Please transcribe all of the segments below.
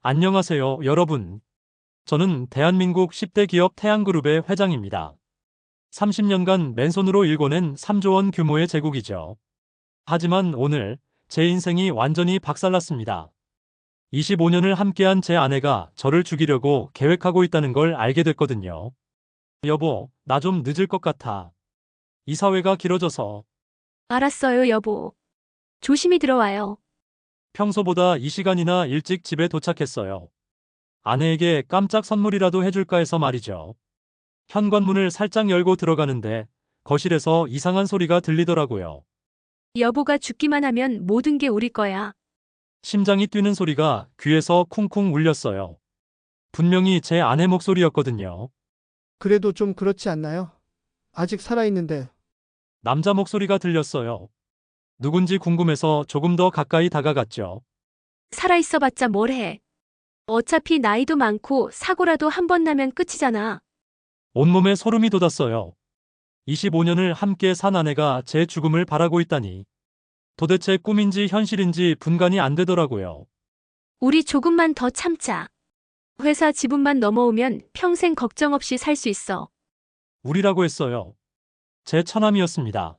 안녕하세요, 여러분. 저는 대한민국 10대 기업 태양그룹의 회장입니다. 30년간 맨손으로 일궈낸 3조 원 규모의 제국이죠. 하지만 오늘 제 인생이 완전히 박살났습니다. 25년을 함께한 제 아내가 저를 죽이려고 계획하고 있다는 걸 알게 됐거든요. 여보, 나 좀 늦을 것 같아. 이사회가 길어져서. 알았어요, 여보. 조심히 들어와요. 평소보다 이 시간이나 일찍 집에 도착했어요. 아내에게 깜짝 선물이라도 해줄까 해서 말이죠. 현관문을 살짝 열고 들어가는데 거실에서 이상한 소리가 들리더라고요. 여보가 죽기만 하면 모든 게 우리 거야. 심장이 뛰는 소리가 귀에서 쿵쿵 울렸어요. 분명히 제 아내 목소리였거든요. 그래도 좀 그렇지 않나요? 아직 살아있는데. 남자 목소리가 들렸어요. 누군지 궁금해서 조금 더 가까이 다가갔죠. 살아있어 봤자 뭘 해. 어차피 나이도 많고 사고라도 한 번 나면 끝이잖아. 온몸에 소름이 돋았어요. 25년을 함께 산 아내가 제 죽음을 바라고 있다니. 도대체 꿈인지 현실인지 분간이 안 되더라고요. 우리 조금만 더 참자. 회사 지분만 넘어오면 평생 걱정 없이 살 수 있어. 우리라고 했어요. 제 처남이었습니다.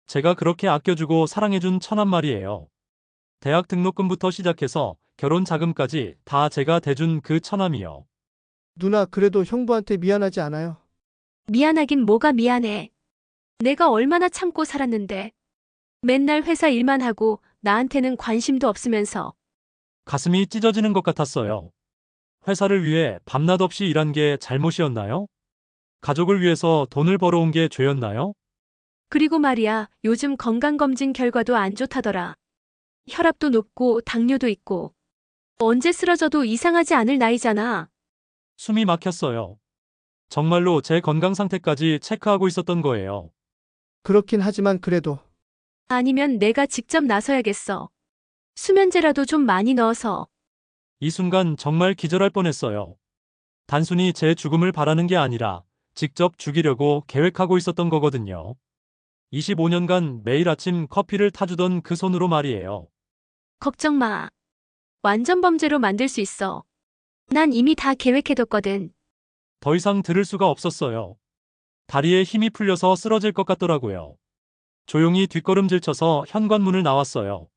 제가 그렇게 아껴주고 사랑해준 처남 말이에요. 대학 등록금부터 시작해서 결혼 자금까지 다 제가 대준 그 처남이요. 누나, 그래도 형부한테 미안하지 않아요? 미안하긴 뭐가 미안해. 내가 얼마나 참고 살았는데. 맨날 회사 일만 하고 나한테는 관심도 없으면서. 가슴이 찢어지는 것 같았어요. 회사를 위해 밤낮 없이 일한 게 잘못이었나요? 가족을 위해서 돈을 벌어온 게 죄였나요? 그리고 말이야, 요즘 건강검진 결과도 안 좋다더라. 혈압도 높고 당뇨도 있고. 언제 쓰러져도 이상하지 않을 나이잖아. 숨이 막혔어요. 정말로 제 건강 상태까지 체크하고 있었던 거예요. 그렇긴 하지만 그래도. 아니면 내가 직접 나서야겠어. 수면제라도 좀 많이 넣어서. 이 순간 정말 기절할 뻔했어요. 단순히 제 죽음을 바라는 게 아니라 직접 죽이려고 계획하고 있었던 거거든요. 25년간 매일 아침 커피를 타주던 그 손으로 말이에요. 걱정 마. 완전 범죄로 만들 수 있어. 난 이미 다 계획해뒀거든. 더 이상 들을 수가 없었어요. 다리에 힘이 풀려서 쓰러질 것 같더라고요. 조용히 뒷걸음질 쳐서 현관문을 나왔어요.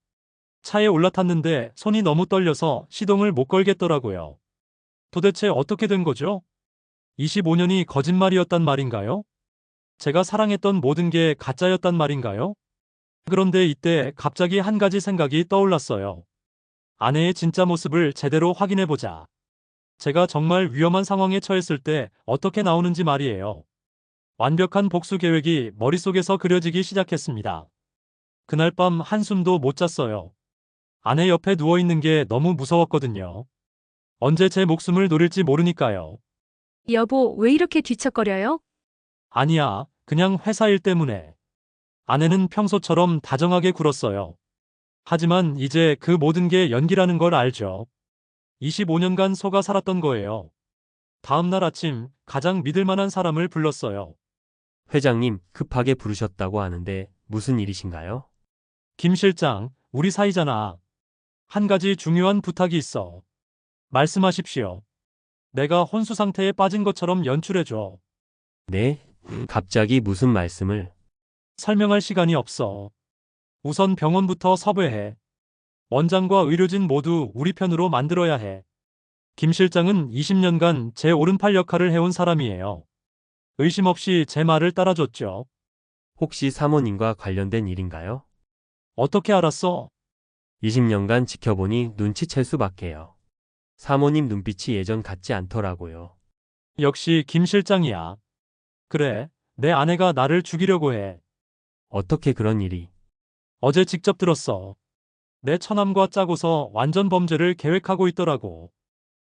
차에 올라탔는데 손이 너무 떨려서 시동을 못 걸겠더라고요. 도대체 어떻게 된 거죠? 25년이 거짓말이었단 말인가요? 제가 사랑했던 모든 게 가짜였단 말인가요? 그런데 이때 갑자기 한 가지 생각이 떠올랐어요. 아내의 진짜 모습을 제대로 확인해보자. 제가 정말 위험한 상황에 처했을 때 어떻게 나오는지 말이에요. 완벽한 복수 계획이 머릿속에서 그려지기 시작했습니다. 그날 밤 한숨도 못 잤어요. 아내 옆에 누워있는 게 너무 무서웠거든요. 언제 제 목숨을 노릴지 모르니까요. 여보, 왜 이렇게 뒤척거려요? 아니야, 그냥 회사 일 때문에. 아내는 평소처럼 다정하게 굴었어요. 하지만 이제 그 모든 게 연기라는 걸 알죠. 25년간 속아 살았던 거예요. 다음 날 아침 가장 믿을 만한 사람을 불렀어요. 회장님, 급하게 부르셨다고 하는데 무슨 일이신가요? 김 실장, 우리 사이잖아. 한 가지 중요한 부탁이 있어. 말씀하십시오. 내가 혼수 상태에 빠진 것처럼 연출해줘. 네? 갑자기 무슨 말씀을? 설명할 시간이 없어. 우선 병원부터 섭외해. 원장과 의료진 모두 우리 편으로 만들어야 해. 김 실장은 20년간 제 오른팔 역할을 해온 사람이에요. 의심 없이 제 말을 따라줬죠. 혹시 사모님과 관련된 일인가요? 어떻게 알았어? 20년간 지켜보니 눈치챌 수밖에요. 사모님 눈빛이 예전 같지 않더라고요. 역시 김 실장이야. 그래, 내 아내가 나를 죽이려고 해. 어떻게 그런 일이? 어제 직접 들었어. 내 처남과 짜고서 완전 범죄를 계획하고 있더라고.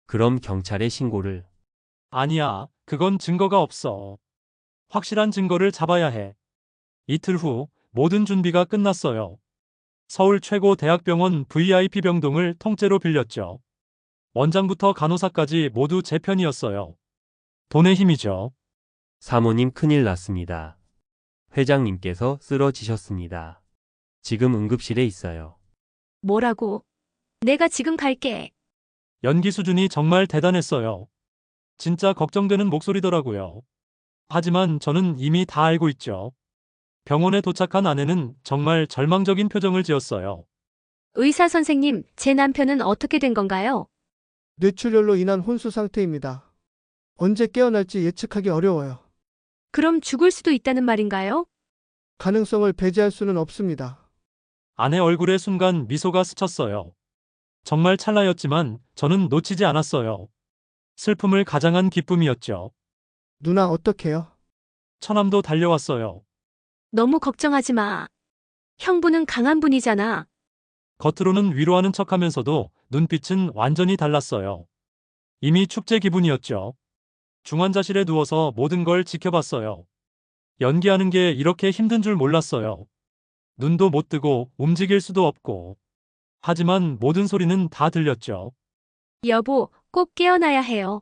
그럼 경찰에 신고를. 아니야, 그건 증거가 없어. 확실한 증거를 잡아야 해. 이틀 후 모든 준비가 끝났어요. 서울 최고 대학병원 VIP 병동을 통째로 빌렸죠. 원장부터 간호사까지 모두 제 편이었어요. 돈의 힘이죠. 사모님 큰일 났습니다. 회장님께서 쓰러지셨습니다. 지금 응급실에 있어요. 뭐라고? 내가 지금 갈게. 연기 수준이 정말 대단했어요. 진짜 걱정되는 목소리더라고요. 하지만 저는 이미 다 알고 있죠. 병원에 도착한 아내는 정말 절망적인 표정을 지었어요. 의사 선생님, 제 남편은 어떻게 된 건가요? 뇌출혈로 인한 혼수 상태입니다. 언제 깨어날지 예측하기 어려워요. 그럼 죽을 수도 있다는 말인가요? 가능성을 배제할 수는 없습니다. 아내 얼굴에 순간 미소가 스쳤어요. 정말 찰나였지만 저는 놓치지 않았어요. 슬픔을 가장한 기쁨이었죠. 누나 어떡해요? 처남도 달려왔어요. 너무 걱정하지 마. 형부는 강한 분이잖아. 겉으로는 위로하는 척하면서도 눈빛은 완전히 달랐어요. 이미 축제 기분이었죠. 중환자실에 누워서 모든 걸 지켜봤어요. 연기하는 게 이렇게 힘든 줄 몰랐어요. 눈도 못 뜨고 움직일 수도 없고. 하지만 모든 소리는 다 들렸죠. 여보, 꼭 깨어나야 해요.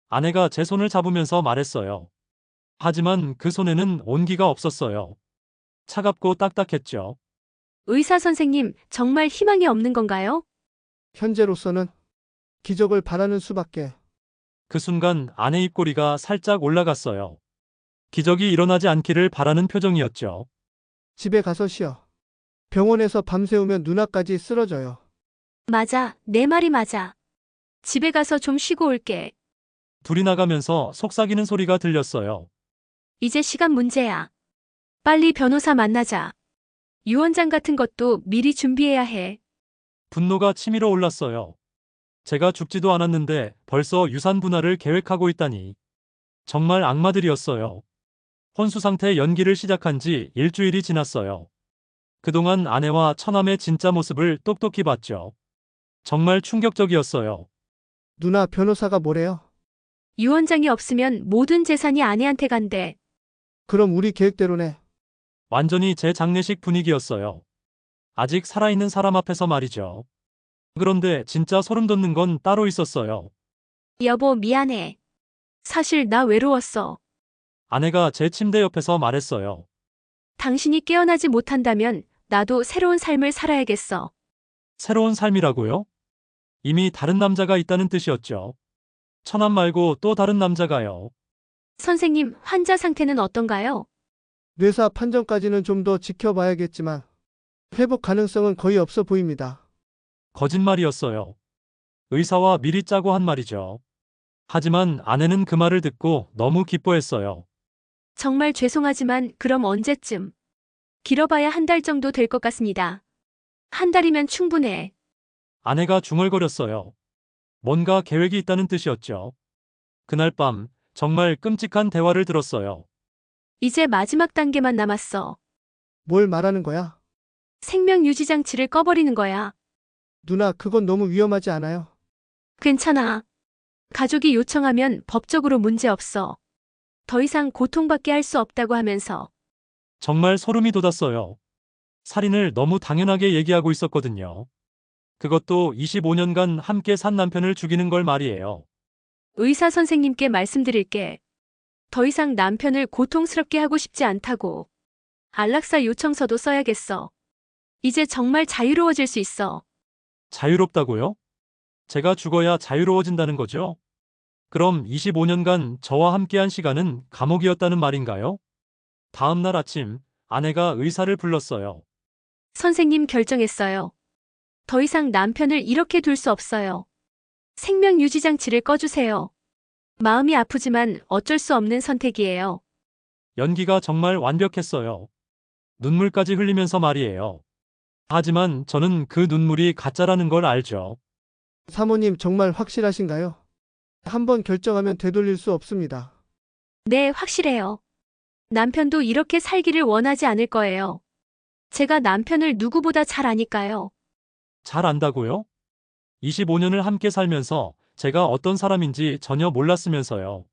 아내가 제 손을 잡으면서 말했어요. 하지만 그 손에는 온기가 없었어요. 차갑고 딱딱했죠. 의사 선생님, 정말 희망이 없는 건가요? 현재로서는 기적을 바라는 수밖에. 그 순간 아내 입꼬리가 살짝 올라갔어요. 기적이 일어나지 않기를 바라는 표정이었죠. 집에 가서 쉬어. 병원에서 밤새우면 누나까지 쓰러져요. 맞아, 내 말이 맞아. 집에 가서 좀 쉬고 올게. 둘이 나가면서 속삭이는 소리가 들렸어요. 이제 시간 문제야. 빨리 변호사 만나자. 유언장 같은 것도 미리 준비해야 해. 분노가 치밀어 올랐어요. 제가 죽지도 않았는데 벌써 유산 분할을 계획하고 있다니. 정말 악마들이었어요. 혼수 상태 연기를 시작한 지 일주일이 지났어요. 그동안 아내와 처남의 진짜 모습을 똑똑히 봤죠. 정말 충격적이었어요. 누나 변호사가 뭐래요? 유언장이 없으면 모든 재산이 아내한테 간대. 그럼 우리 계획대로네. 완전히 제 장례식 분위기였어요. 아직 살아있는 사람 앞에서 말이죠. 그런데 진짜 소름 돋는 건 따로 있었어요. 여보, 미안해. 사실 나 외로웠어. 아내가 제 침대 옆에서 말했어요. 당신이 깨어나지 못한다면 나도 새로운 삶을 살아야겠어. 새로운 삶이라고요? 이미 다른 남자가 있다는 뜻이었죠. 처남 말고 또 다른 남자가요. 선생님, 환자 상태는 어떤가요? 뇌사 판정까지는 좀 더 지켜봐야겠지만 회복 가능성은 거의 없어 보입니다. 거짓말이었어요. 의사와 미리 짜고 한 말이죠. 하지만 아내는 그 말을 듣고 너무 기뻐했어요. 정말 죄송하지만 그럼 언제쯤? 길어봐야 한 달 정도 될 것 같습니다. 한 달이면 충분해. 아내가 중얼거렸어요. 뭔가 계획이 있다는 뜻이었죠. 그날 밤 정말 끔찍한 대화를 들었어요. 이제 마지막 단계만 남았어. 뭘 말하는 거야? 생명 유지 장치를 꺼버리는 거야. 누나 그건 너무 위험하지 않아요? 괜찮아. 가족이 요청하면 법적으로 문제 없어. 더 이상 고통받게 할 수 없다고 하면서. 정말 소름이 돋았어요. 살인을 너무 당연하게 얘기하고 있었거든요. 그것도 25년간 함께 산 남편을 죽이는 걸 말이에요. 의사 선생님께 말씀드릴게. 더 이상 남편을 고통스럽게 하고 싶지 않다고. 안락사 요청서도 써야겠어. 이제 정말 자유로워질 수 있어. 자유롭다고요? 제가 죽어야 자유로워진다는 거죠? 그럼 25년간 저와 함께한 시간은 감옥이었다는 말인가요? 다음 날 아침 아내가 의사를 불렀어요. 선생님 결정했어요. 더 이상 남편을 이렇게 둘 수 없어요. 생명 유지 장치를 꺼주세요. 마음이 아프지만 어쩔 수 없는 선택이에요. 연기가 정말 완벽했어요. 눈물까지 흘리면서 말이에요. 하지만 저는 그 눈물이 가짜라는 걸 알죠. 사모님 정말 확실하신가요? 한번 결정하면 되돌릴 수 없습니다. 네, 확실해요. 남편도 이렇게 살기를 원하지 않을 거예요. 제가 남편을 누구보다 잘 아니까요. 잘 안다고요? 25년을 함께 살면서 제가 어떤 사람인지 전혀 몰랐으면서요.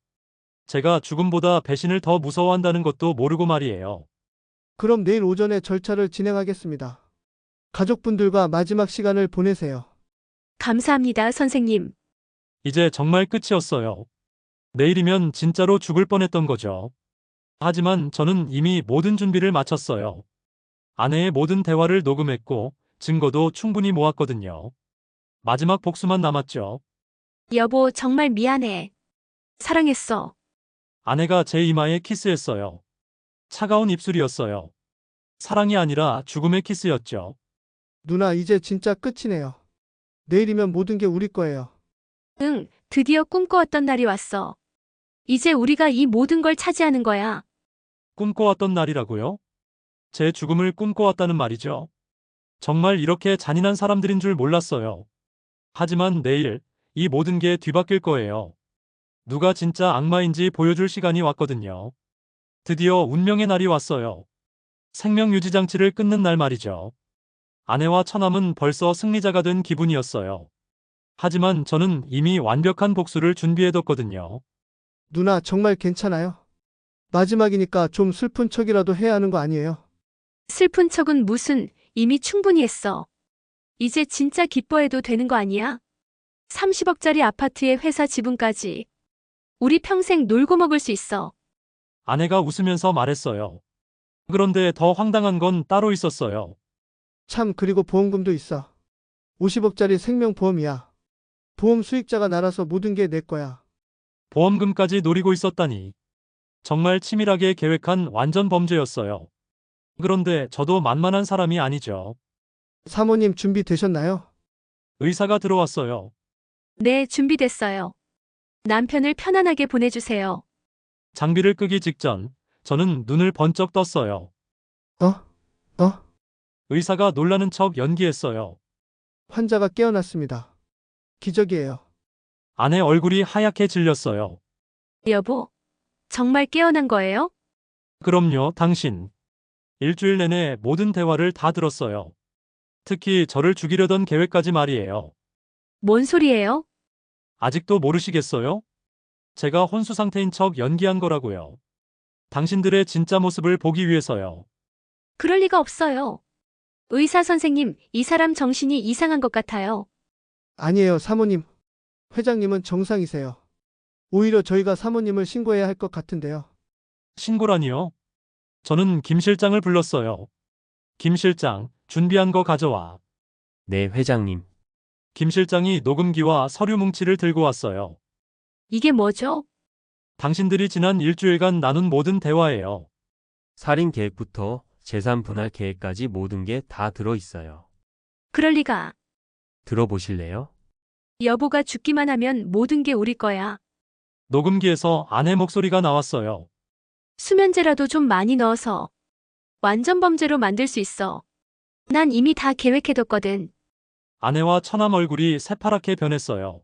제가 죽음보다 배신을 더 무서워한다는 것도 모르고 말이에요. 그럼 내일 오전에 절차를 진행하겠습니다. 가족분들과 마지막 시간을 보내세요. 감사합니다, 선생님. 이제 정말 끝이었어요. 내일이면 진짜로 죽을 뻔했던 거죠. 하지만 저는 이미 모든 준비를 마쳤어요. 아내의 모든 대화를 녹음했고 증거도 충분히 모았거든요. 마지막 복수만 남았죠. 여보, 정말 미안해. 사랑했어. 아내가 제 이마에 키스했어요. 차가운 입술이었어요. 사랑이 아니라 죽음의 키스였죠. 누나, 이제 진짜 끝이네요. 내일이면 모든 게 우리 거예요. 응, 드디어 꿈꿔왔던 날이 왔어. 이제 우리가 이 모든 걸 차지하는 거야. 꿈꿔왔던 날이라고요? 제 죽음을 꿈꿔왔다는 말이죠. 정말 이렇게 잔인한 사람들인 줄 몰랐어요. 하지만 내일 이 모든 게 뒤바뀔 거예요. 누가 진짜 악마인지 보여줄 시간이 왔거든요. 드디어 운명의 날이 왔어요. 생명 유지 장치를 끊는 날 말이죠. 아내와 처남은 벌써 승리자가 된 기분이었어요. 하지만 저는 이미 완벽한 복수를 준비해뒀거든요. 누나, 정말 괜찮아요? 마지막이니까 좀 슬픈 척이라도 해야 하는 거 아니에요? 슬픈 척은 무슨, 이미 충분히 했어. 이제 진짜 기뻐해도 되는 거 아니야? 30억짜리 아파트에 회사 지분까지. 우리 평생 놀고 먹을 수 있어. 아내가 웃으면서 말했어요. 그런데 더 황당한 건 따로 있었어요. 참, 그리고 보험금도 있어. 50억짜리 생명보험이야. 보험 수익자가 나라서 모든 게 내 거야. 보험금까지 노리고 있었다니. 정말 치밀하게 계획한 완전 범죄였어요. 그런데 저도 만만한 사람이 아니죠. 사모님, 준비되셨나요? 의사가 들어왔어요. 네, 준비됐어요. 남편을 편안하게 보내주세요. 장비를 끄기 직전 저는 눈을 번쩍 떴어요. 어? 의사가 놀라는 척 연기했어요. 환자가 깨어났습니다. 기적이에요. 아내 얼굴이 하얗게 질렸어요. 여보, 정말 깨어난 거예요? 그럼요, 당신. 일주일 내내 모든 대화를 다 들었어요. 특히 저를 죽이려던 계획까지 말이에요. 뭔 소리예요? 아직도 모르시겠어요? 제가 혼수 상태인 척 연기한 거라고요. 당신들의 진짜 모습을 보기 위해서요. 그럴 리가 없어요. 의사 선생님, 이 사람 정신이 이상한 것 같아요. 아니에요, 사모님. 회장님은 정상이세요. 오히려 저희가 사모님을 신고해야 할 것 같은데요. 신고라니요? 저는 김 실장을 불렀어요. 김 실장, 준비한 거 가져와. 네, 회장님. 김 실장이 녹음기와 서류 뭉치를 들고 왔어요. 이게 뭐죠? 당신들이 지난 일주일간 나눈 모든 대화예요. 살인 계획부터 재산 분할 계획까지 모든 게 다 들어 있어요. 그럴 리가. 들어보실래요? 여보가 죽기만 하면 모든 게 우리 거야. 녹음기에서 아내 목소리가 나왔어요. 수면제라도 좀 많이 넣어서 완전 범죄로 만들 수 있어. 난 이미 다 계획해뒀거든. 아내와 처남 얼굴이 새파랗게 변했어요.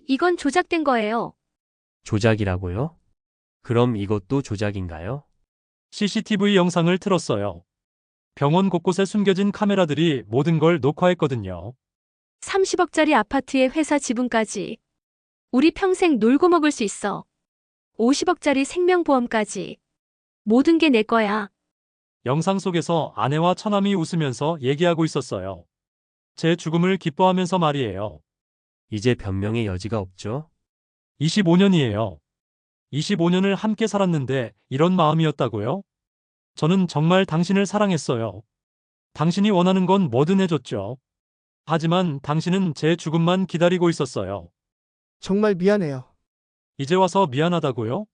이건 조작된 거예요. 조작이라고요? 그럼 이것도 조작인가요? CCTV 영상을 틀었어요. 병원 곳곳에 숨겨진 카메라들이 모든 걸 녹화했거든요. 30억짜리 아파트에 회사 지분까지. 우리 평생 놀고 먹을 수 있어. 50억짜리 생명보험까지. 모든 게 내 거야. 영상 속에서 아내와 처남이 웃으면서 얘기하고 있었어요. 제 죽음을 기뻐하면서 말이에요. 이제 변명의 여지가 없죠? 25년이에요. 25년을 함께 살았는데 이런 마음이었다고요? 저는 정말 당신을 사랑했어요. 당신이 원하는 건 뭐든 해줬죠. 하지만 당신은 제 죽음만 기다리고 있었어요. 정말 미안해요. 이제 와서 미안하다고요?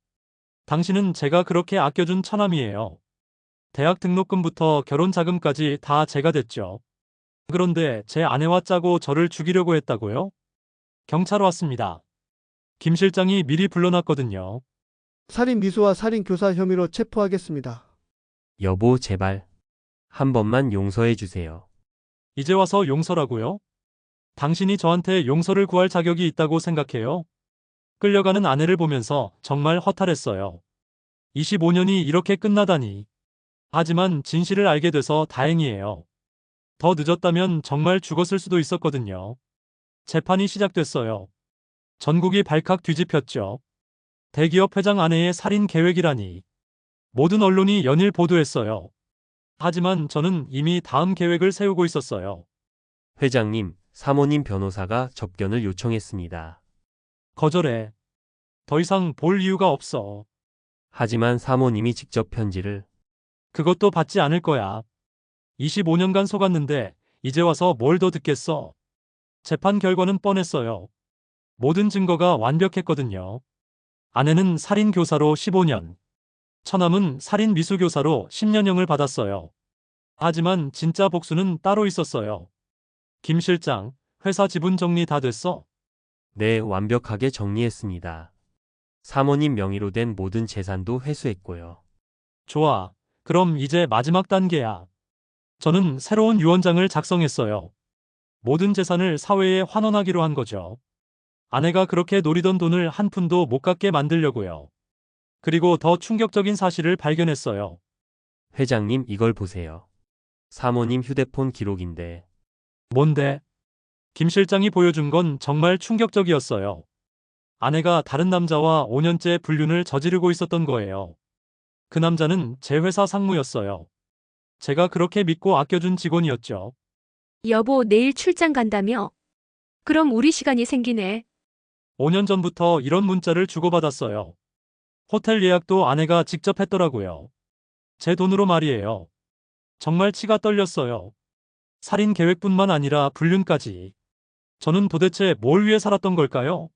당신은 제가 그렇게 아껴준 처남이에요. 대학 등록금부터 결혼 자금까지 다 제가 댔죠. 그런데 제 아내와 짜고 저를 죽이려고 했다고요? 경찰 왔습니다. 김 실장이 미리 불러놨거든요. 살인 미수와 살인 교사 혐의로 체포하겠습니다. 여보, 제발. 한 번만 용서해 주세요. 이제 와서 용서라고요? 당신이 저한테 용서를 구할 자격이 있다고 생각해요? 끌려가는 아내를 보면서 정말 허탈했어요. 25년이 이렇게 끝나다니. 하지만 진실을 알게 돼서 다행이에요. 더 늦었다면 정말 죽었을 수도 있었거든요. 재판이 시작됐어요. 전국이 발칵 뒤집혔죠. 대기업 회장 아내의 살인 계획이라니. 모든 언론이 연일 보도했어요. 하지만 저는 이미 다음 계획을 세우고 있었어요. 회장님, 사모님 변호사가 접견을 요청했습니다. 거절해. 더 이상 볼 이유가 없어. 하지만 사모님이 직접 편지를 그것도 받지 않을 거야. 25년간 속았는데 이제 와서 뭘 더 듣겠어. 재판 결과는 뻔했어요. 모든 증거가 완벽했거든요. 아내는 살인 교사로 15년, 처남은 살인 미수교사로 10년형을 받았어요. 하지만 진짜 복수는 따로 있었어요. 김 실장, 회사 지분 정리 다 됐어? 네, 완벽하게 정리했습니다. 사모님 명의로 된 모든 재산도 회수했고요. 좋아. 그럼 이제 마지막 단계야. 저는 새로운 유언장을 작성했어요. 모든 재산을 사회에 환원하기로 한 거죠. 아내가 그렇게 노리던 돈을 한 푼도 못 갖게 만들려고요. 그리고 더 충격적인 사실을 발견했어요. 회장님, 이걸 보세요. 사모님 휴대폰 기록인데 뭔데? 김 실장이 보여준 건 정말 충격적이었어요. 아내가 다른 남자와 5년째 불륜을 저지르고 있었던 거예요. 그 남자는 제 회사 상무였어요. 제가 그렇게 믿고 아껴준 직원이었죠. 여보, 내일 출장 간다며? 그럼 우리 시간이 생기네. 5년 전부터 이런 문자를 주고받았어요. 호텔 예약도 아내가 직접 했더라고요. 제 돈으로 말이에요. 정말 치가 떨렸어요. 살인 계획뿐만 아니라 불륜까지. 저는 도대체 뭘 위해 살았던 걸까요?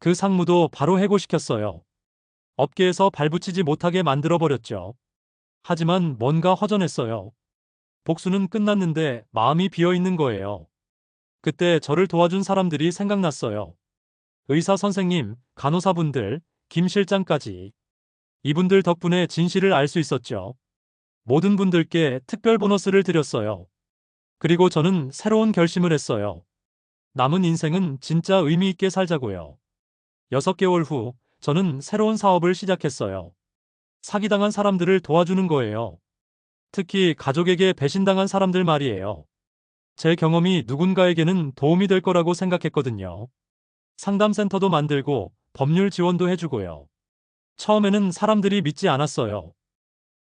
그 상무도 바로 해고시켰어요. 업계에서 발붙이지 못하게 만들어버렸죠. 하지만 뭔가 허전했어요. 복수는 끝났는데 마음이 비어있는 거예요. 그때 저를 도와준 사람들이 생각났어요. 의사 선생님, 간호사분들, 김 실장까지. 이분들 덕분에 진실을 알 수 있었죠. 모든 분들께 특별 보너스를 드렸어요. 그리고 저는 새로운 결심을 했어요. 남은 인생은 진짜 의미 있게 살자고요. 6개월 후, 저는 새로운 사업을 시작했어요. 사기당한 사람들을 도와주는 거예요. 특히 가족에게 배신당한 사람들 말이에요. 제 경험이 누군가에게는 도움이 될 거라고 생각했거든요. 상담센터도 만들고 법률 지원도 해주고요. 처음에는 사람들이 믿지 않았어요.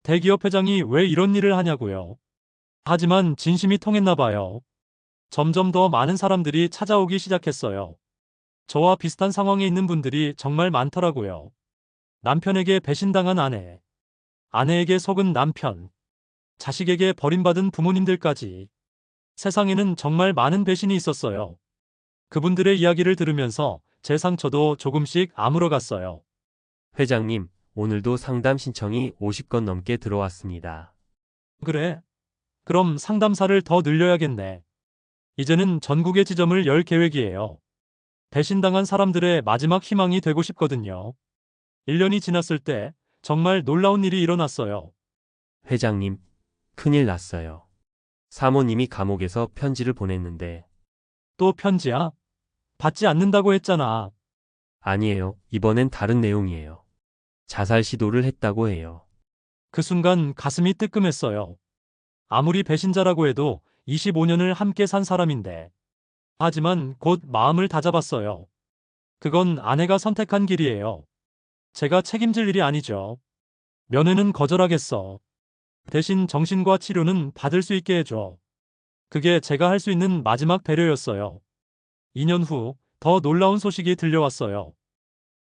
대기업 회장이 왜 이런 일을 하냐고요. 하지만 진심이 통했나 봐요. 점점 더 많은 사람들이 찾아오기 시작했어요. 저와 비슷한 상황에 있는 분들이 정말 많더라고요. 남편에게 배신당한 아내, 아내에게 속은 남편, 자식에게 버림받은 부모님들까지. 세상에는 정말 많은 배신이 있었어요. 그분들의 이야기를 들으면서 제 상처도 조금씩 아물어갔어요. 회장님, 오늘도 상담 신청이 50건 넘게 들어왔습니다. 그래? 그럼 상담사를 더 늘려야겠네. 이제는 전국의 지점을 열 계획이에요. 배신당한 사람들의 마지막 희망이 되고 싶거든요. 1년이 지났을 때 정말 놀라운 일이 일어났어요. 회장님, 큰일 났어요. 사모님이 감옥에서 편지를 보냈는데 또 편지야? 받지 않는다고 했잖아. 아니에요. 이번엔 다른 내용이에요. 자살 시도를 했다고 해요. 그 순간 가슴이 뜨끔했어요. 아무리 배신자라고 해도 25년을 함께 산 사람인데. 하지만 곧 마음을 다잡았어요. 그건 아내가 선택한 길이에요. 제가 책임질 일이 아니죠. 면회는 거절하겠어. 대신 정신과 치료는 받을 수 있게 해줘. 그게 제가 할 수 있는 마지막 배려였어요. 2년 후 더 놀라운 소식이 들려왔어요.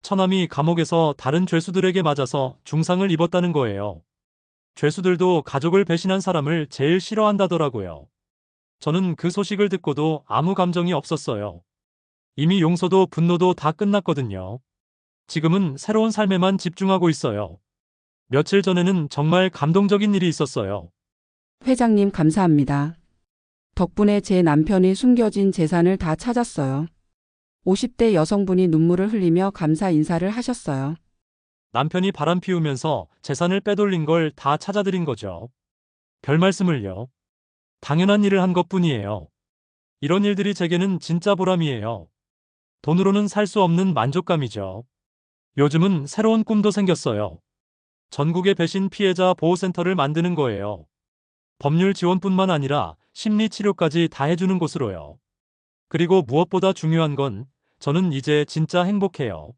처남이 감옥에서 다른 죄수들에게 맞아서 중상을 입었다는 거예요. 죄수들도 가족을 배신한 사람을 제일 싫어한다더라고요. 저는 그 소식을 듣고도 아무 감정이 없었어요. 이미 용서도 분노도 다 끝났거든요. 지금은 새로운 삶에만 집중하고 있어요. 며칠 전에는 정말 감동적인 일이 있었어요. 회장님 감사합니다. 덕분에 제 남편이 숨겨진 재산을 다 찾았어요. 50대 여성분이 눈물을 흘리며 감사 인사를 하셨어요. 남편이 바람 피우면서 재산을 빼돌린 걸 다 찾아드린 거죠. 별 말씀을요. 당연한 일을 한 것뿐이에요. 이런 일들이 제게는 진짜 보람이에요. 돈으로는 살 수 없는 만족감이죠. 요즘은 새로운 꿈도 생겼어요. 전국의 배신 피해자 보호센터를 만드는 거예요. 법률 지원뿐만 아니라 심리 치료까지 다 해주는 곳으로요. 그리고 무엇보다 중요한 건 저는 이제 진짜 행복해요.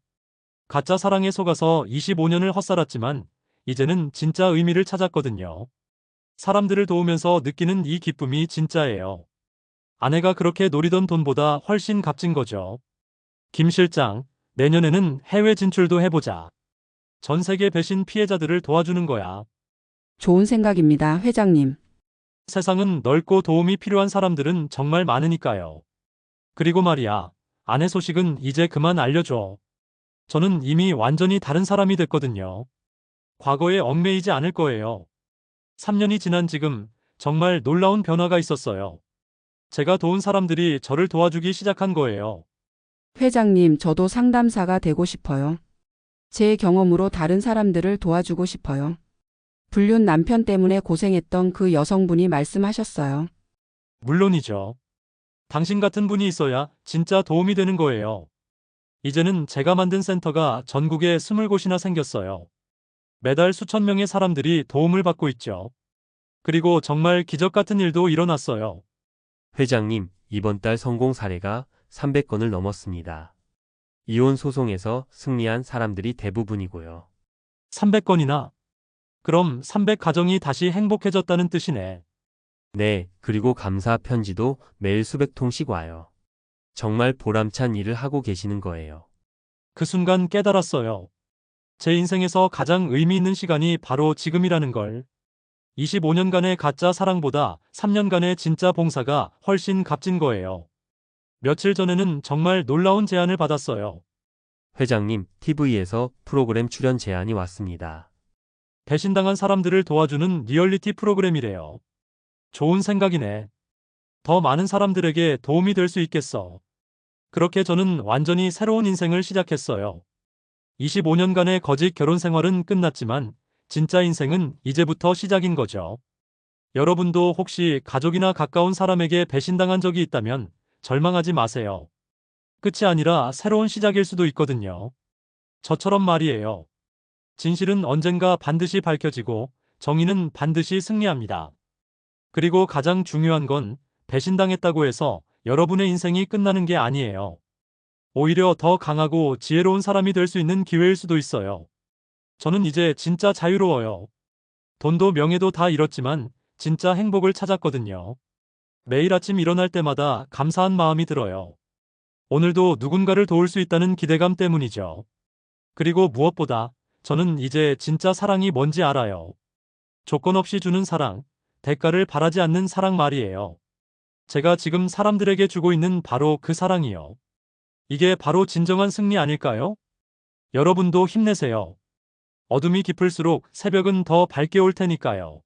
가짜 사랑에 속아서 25년을 헛살았지만 이제는 진짜 의미를 찾았거든요. 사람들을 도우면서 느끼는 이 기쁨이 진짜예요. 아내가 그렇게 노리던 돈보다 훨씬 값진 거죠. 김 실장, 내년에는 해외 진출도 해보자. 전 세계 배신 피해자들을 도와주는 거야. 좋은 생각입니다, 회장님. 세상은 넓고 도움이 필요한 사람들은 정말 많으니까요. 그리고 말이야, 아내 소식은 이제 그만 알려줘. 저는 이미 완전히 다른 사람이 됐거든요. 과거에 얽매이지 않을 거예요. 3년이 지난 지금 정말 놀라운 변화가 있었어요. 제가 도운 사람들이 저를 도와주기 시작한 거예요. 회장님, 저도 상담사가 되고 싶어요. 제 경험으로 다른 사람들을 도와주고 싶어요. 불륜 남편 때문에 고생했던 그 여성분이 말씀하셨어요. 물론이죠. 당신 같은 분이 있어야 진짜 도움이 되는 거예요. 이제는 제가 만든 센터가 전국에 20곳이나 생겼어요. 매달 수천 명의 사람들이 도움을 받고 있죠. 그리고 정말 기적 같은 일도 일어났어요. 회장님, 이번 달 성공 사례가 300건을 넘었습니다. 이혼 소송에서 승리한 사람들이 대부분이고요. 300건이나? 그럼 300가정이 다시 행복해졌다는 뜻이네. 네, 그리고 감사 편지도 매일 수백 통씩 와요. 정말 보람찬 일을 하고 계시는 거예요. 그 순간 깨달았어요. 제 인생에서 가장 의미 있는 시간이 바로 지금이라는 걸. 25년간의 가짜 사랑보다 3년간의 진짜 봉사가 훨씬 값진 거예요. 며칠 전에는 정말 놀라운 제안을 받았어요. 회장님, TV에서 프로그램 출연 제안이 왔습니다. 배신당한 사람들을 도와주는 리얼리티 프로그램이래요. 좋은 생각이네. 더 많은 사람들에게 도움이 될 수 있겠어. 그렇게 저는 완전히 새로운 인생을 시작했어요. 25년간의 거짓 결혼 생활은 끝났지만 진짜 인생은 이제부터 시작인 거죠. 여러분도 혹시 가족이나 가까운 사람에게 배신당한 적이 있다면 절망하지 마세요. 끝이 아니라 새로운 시작일 수도 있거든요. 저처럼 말이에요. 진실은 언젠가 반드시 밝혀지고 정의는 반드시 승리합니다. 그리고 가장 중요한 건 배신당했다고 해서 여러분의 인생이 끝나는 게 아니에요. 오히려 더 강하고 지혜로운 사람이 될 수 있는 기회일 수도 있어요. 저는 이제 진짜 자유로워요. 돈도 명예도 다 잃었지만 진짜 행복을 찾았거든요. 매일 아침 일어날 때마다 감사한 마음이 들어요. 오늘도 누군가를 도울 수 있다는 기대감 때문이죠. 그리고 무엇보다 저는 이제 진짜 사랑이 뭔지 알아요. 조건 없이 주는 사랑, 대가를 바라지 않는 사랑 말이에요. 제가 지금 사람들에게 주고 있는 바로 그 사랑이요. 이게 바로 진정한 승리 아닐까요? 여러분도 힘내세요. 어둠이 깊을수록 새벽은 더 밝게 올 테니까요.